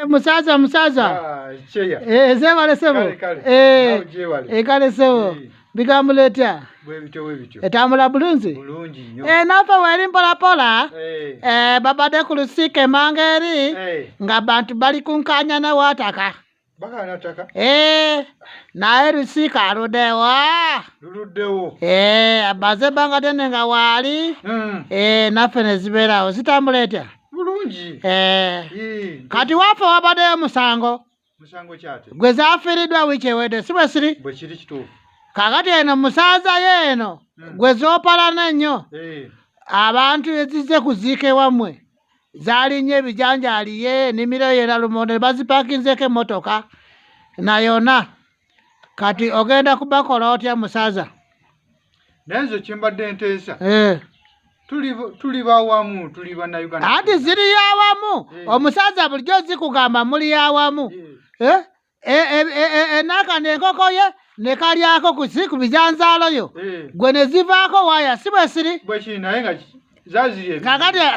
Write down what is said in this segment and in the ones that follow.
musaza cheya zebale sebo kale sebo bigamuletya bwebityo etambula bulungi nnyo nafa weri mpola babadde ku lusika mangeri nga bantu bali kunkanyana wataka bakanataka naye lusika aluddewa luluddewo abaze banga tene nga waali naffe ne zibeerawo zitambula etya bulungi kati wafe wabaddeyo musango kyate gwe zaafiiriddwa wiiki ewedde si bwe siri bwe kiri kituufu kakati eno musaza yeeno gwe zoopalana nnyo abantu ezizze kuziika ewammwe zaalinnye ebijanjaaliye ennimiro yera lumonde ne bazipakinzeko emmotoka nayona kati ogenda kubakola otya musaza naye nze kyembadde nteesa tuli bawamu tuli bannayuganda anti ziri yawamu omusaza bulijjo zikugamba muli yawamu enaka nenkoko ye ne kalyako ku bijanzaalo yo gwe ne zivaako waya si bwe siri bwekiri naye nga zaziri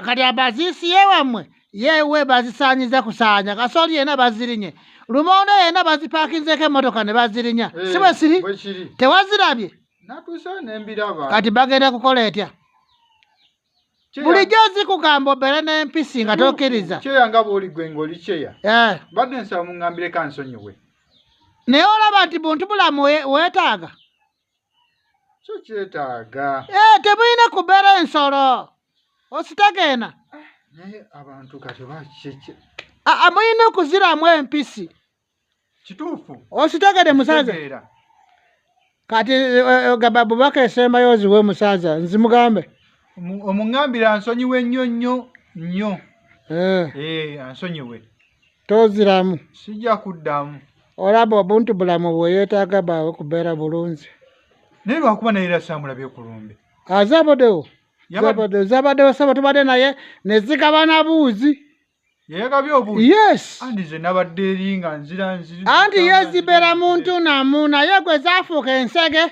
kati abaziisi yewammwe yewe bazisaanyiza kusaanya kasooli yena bazirinye lumonde yena bazipakinzeko emmotoka ne bazirinya si bwe siri tewazirabye natuuse nembiraba kati bagenda kukola etya bulijjo zikugamba obeere n'empisi nga tokkiriza kyeya nga bw'oli gwe ng'oli kyeya badde nsaba muŋŋambire kansonyiwe naye olaba nti buntu bulamu weetaaga kyo kyetaaga temulina kubeera ensolo ositegeena naye abantu kati bakiki mulina okuziramu empisi kituufu ositegede musaza kati gaba bubaka esembayo oziwe musaza nzimugambe omuŋŋambire ansonyiwe nnyo ansonyiwe toziramu sijja kuddamu olaba obuntu bulamu bweyeetaaga baawe kubeera bulungi naye lwakuba naye era saamulabye ku lumbe zabaddewo saba tubadde naye ne zigabana buuzi yegabye obuuzi yes andi ze nabadde eri nga nzira anti ye zibeera muntu namu naye gwe zaafuuka ensege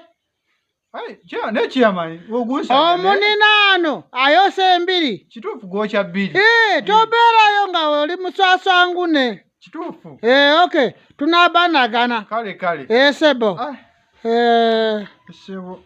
nekiyamanyi omuninaano ayosa embiri kituufu gwokya bbiri tobeerayo nga oli musasangune kituufu okay tunaabanagana kale sebo sebo